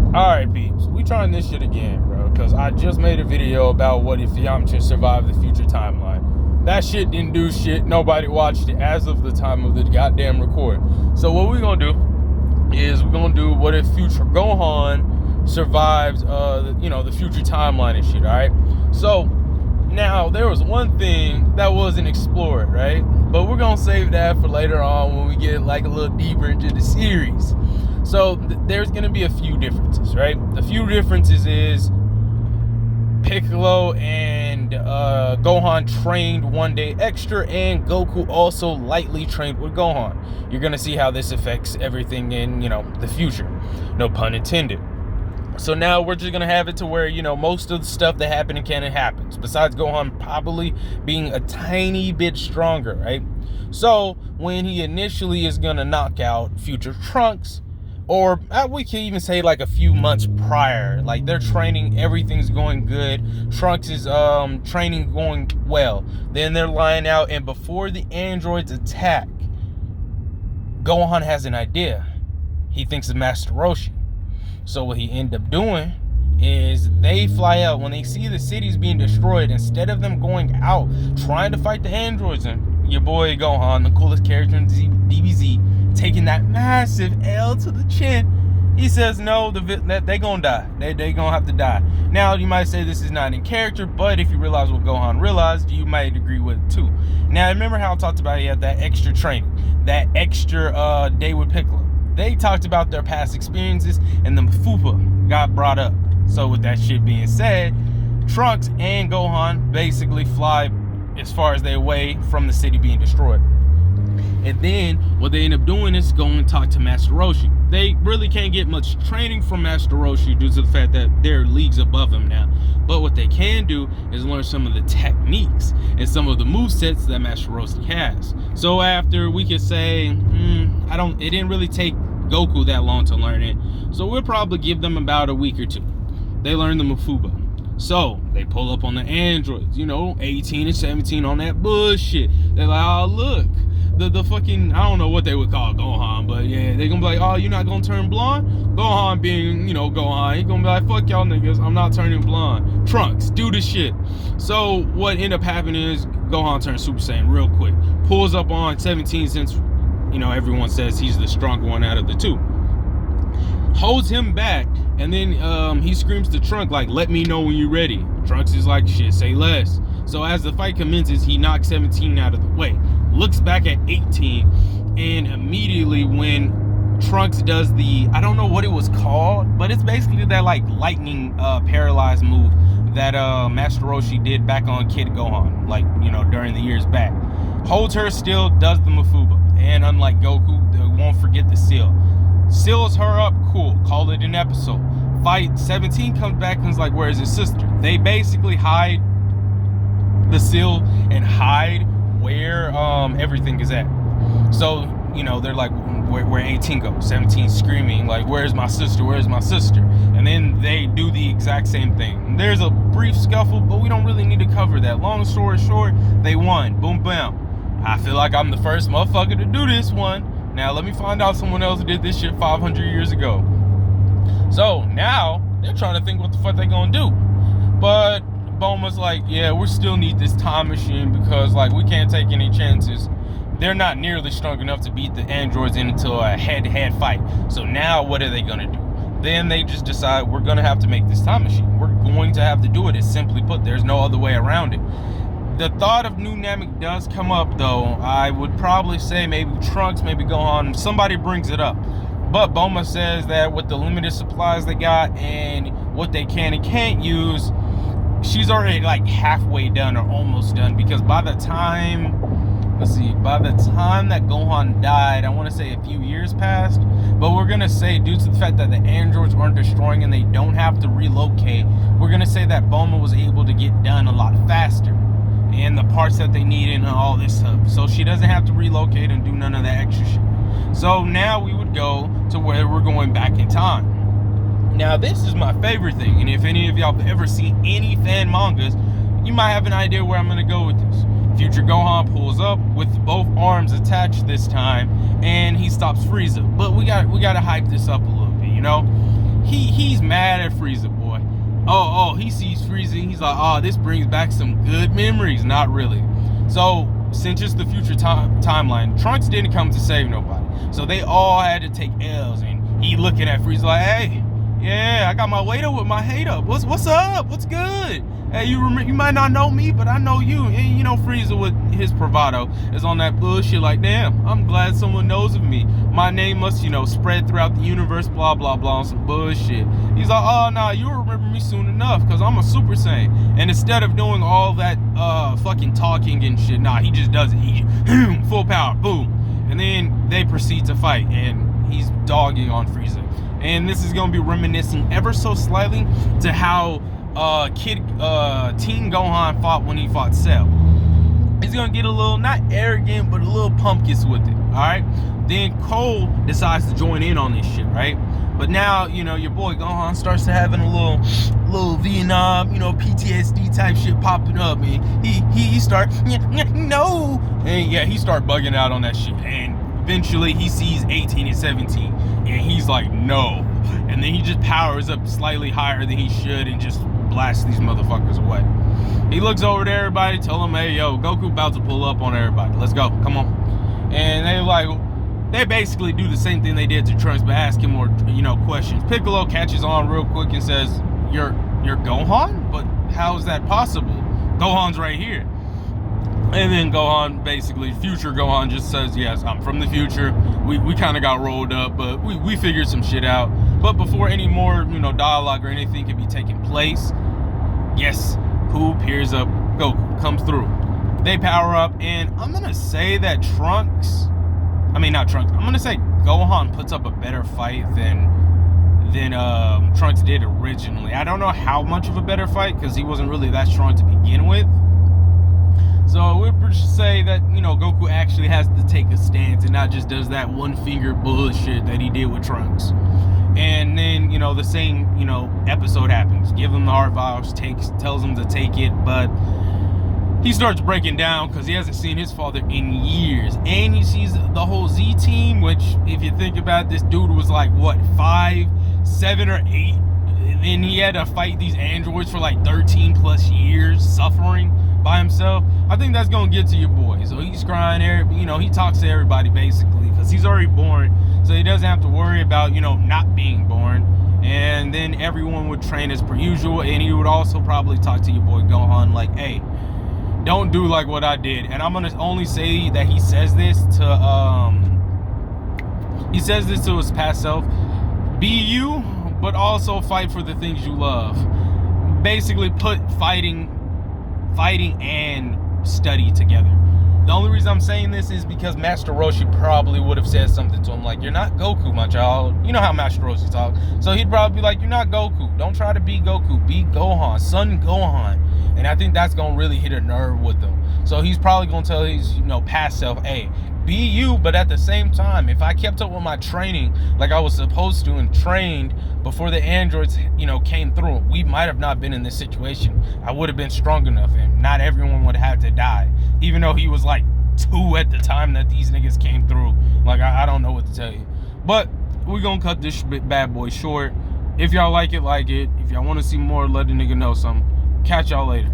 Alright, peeps. We trying this shit again, bro. Because I just made a video about what if Yamcha survived the future timeline. That shit didn't do shit. Nobody watched it as of the time of the goddamn record. So what we're going to do is we're going to do what if future Gohan survives, the future timeline and shit, alright? So, now, there was one thing that wasn't explored, right? But we're going to save that for later on when we get like a little deeper into the series. So there's going to be a few differences, right? The few differences is Piccolo and Gohan trained one day extra, and Goku also lightly trained with Gohan. You're going to see how this affects everything in, the future. No pun intended. So now we're just going to have it to where, most of the stuff that happened in canon happens. Besides Gohan probably being a tiny bit stronger, right? So when he initially is going to knock out future Trunks, or we can even say like a few months prior, like they're training, everything's going good. Trunks is training going well. Then they're lying out, and before the androids attack, Gohan has an idea. He thinks of Master Roshi. So what he end up doing is they fly out. When they see the cities being destroyed, instead of them going out trying to fight the androids, and your boy Gohan, the coolest character in DBZ, taking that massive L to the chin, he says no, that they gonna die. They gonna have to die. Now you might say this is not in character, but if you realize what Gohan realized, you might agree with it too. Now remember how I talked about he had that extra training, that extra day with Piccolo. They talked about their past experiences, and the Fupa got brought up. So with that shit being said, Trunks and Gohan basically fly as far as their way from the city being destroyed. And then what they end up doing is going to talk to Master Roshi. They really can't get much training from Master Roshi due to the fact that they're leagues above him now. But what they can do is learn some of the techniques and some of the movesets that Master Roshi has. So after, we could say, it didn't really take Goku that long to learn it. So we'll probably give them about a week or two. They learn the Mafuba. So they pull up on the androids, 18 and 17 on that bullshit. They're like, oh, look. The fucking, I don't know what they would call Gohan, but yeah, they're gonna be like, oh, you're not gonna turn blonde? Gohan being, Gohan, he gonna be like, fuck y'all niggas, I'm not turning blonde. Trunks, do the shit. So what ended up happening is Gohan turns Super Saiyan real quick. Pulls up on 17 since, everyone says he's the stronger one out of the two. Holds him back, and then he screams to Trunks like, let me know when you're ready. Trunks is like, shit, say less. So as the fight commences, he knocks 17 out of the way, looks back at 18, and immediately when Trunks does the, I don't know what it was called, but it's basically that like lightning paralyzed move that Master Roshi did back on Kid Gohan, like, during the years back. Holds her still, does the Mafuba, and unlike Goku, they won't forget the seal. Seals her up, cool, call it an episode. Fight, 17 comes back and is like, where's his sister? They basically hide the seal and hide where everything is at. So, they're like, where 18 goes? 17 screaming like, where's my sister? Where's my sister? And then they do the exact same thing. There's a brief scuffle, but we don't really need to cover that. Long story short, they won. Boom, bam. I feel like I'm the first motherfucker to do this one. Now let me find out someone else did this shit 500 years ago. So now they're trying to think what the fuck they gonna do. But Bulma's like, yeah, we still need this time machine because like we can't take any chances. They're not nearly strong enough to beat the androids into a head-to-head fight. So now what are they gonna do? Then they just decide we're gonna have to make this time machine. We're going to have to do it. It's simply put, there's no other way around it. The thought of new Namek does come up though. I would probably say maybe Trunks, maybe Gohan, somebody brings it up. But Bulma says that with the limited supplies they got and what they can and can't use, she's already like halfway done or almost done, because by the time that Gohan died, I want to say a few years passed, but we're going to say due to the fact that the androids aren't destroying and they don't have to relocate, we're going to say that Bulma was able to get done a lot faster and the parts that they needed and all this stuff. So she doesn't have to relocate and do none of that extra shit. So now we would go to where we're going back in time. Now this is my favorite thing, and if any of y'all have ever seen any fan mangas, you might have an idea where I'm going to go with this. Future Gohan pulls up with both arms attached this time, and he stops Frieza. But we got to hype this up a little bit, he's mad at Frieza, boy. Oh, he sees Frieza. He's like, oh, this brings back some good memories. Not really. So since it's the future timeline, Trunks didn't come to save nobody. So they all had to take L's, and he looking at Frieza like, hey, yeah, I got my weight up with my hate up. What's up? What's good? Hey, you might not know me, but I know you. And you know, Frieza with his bravado is on that bullshit like, damn, I'm glad someone knows of me. My name must, you know, spread throughout the universe, blah, blah, blah, on some bullshit. He's like, oh, nah, you'll remember me soon enough, because I'm a Super Saiyan. And instead of doing all that fucking talking and shit, nah, he just does it. He full power, boom. And then they proceed to fight, and he's dogging on Frieza. And this is going to be reminiscing ever so slightly to how Teen Gohan fought when he fought Cell. He's going to get a little, not arrogant, but a little pumpkish with it, all right? Then Cole decides to join in on this shit, right? But now, you know, your boy Gohan starts to having a little Vietnam, you know, PTSD type shit popping up, and he start, no, and yeah, he start bugging out on that shit, and eventually he sees 18 and 17, and he's like, no, and then he just powers up slightly higher than he should and just blasts these motherfuckers away. He looks over to everybody, tell them, hey, yo, Goku about to pull up on everybody, let's go, come on. And they like, they basically do the same thing they did to Trunks, but ask him more, you know, questions. Piccolo catches on real quick and says, you're Gohan? But how is that possible? Gohan's right here. And then Gohan, basically, future Gohan just says, yes, I'm from the future. We kind of got rolled up, but we figured some shit out. But before any more, you know, dialogue or anything can be taking place, yes, who appears up? Goku comes through. They power up, and I'm going to say that I'm gonna say Gohan puts up a better fight than Trunks did originally. I don't know how much of a better fight, because he wasn't really that strong to begin with. So we would say that, you know, Goku actually has to take a stance and not just does that one finger bullshit that he did with Trunks. And then, you know, the same, you know, episode happens. Give him the heart vials, tells him to take it, but he starts breaking down because he hasn't seen his father in years. And he sees the whole Z team, which, if you think about it, this dude was like, what, 5, 7, or 8? And he had to fight these androids for like 13 plus years, suffering by himself. I think that's going to get to your boy. So he's crying, you know, he talks to everybody basically because he's already born. So he doesn't have to worry about, you know, not being born. And then everyone would train as per usual. And he would also probably talk to your boy Gohan like, hey, don't do like what I did. And I'm gonna only say that he says this to his past self. Be you, but also fight for the things you love. Basically put fighting and study together. The only reason I'm saying this is because Master Roshi probably would have said something to him like, you're not Goku, my child. You know how Master Roshi talks. So he'd probably be like, you're not Goku. Don't try to be Goku. Be Gohan. Son Gohan. And I think that's going to really hit a nerve with him. So he's probably going to tell his, you know, past self, hey, be you, but at the same time, if I kept up with my training like I was supposed to and trained before the androids, you know, came through, we might have not been in this situation. I would have been strong enough, and not everyone would have to die. Even though he was like 2 at the time that these niggas came through. Like, I don't know what to tell you. But we're going to cut this bad boy short. If y'all like it, like it. If y'all want to see more, let the nigga know something. Catch y'all later.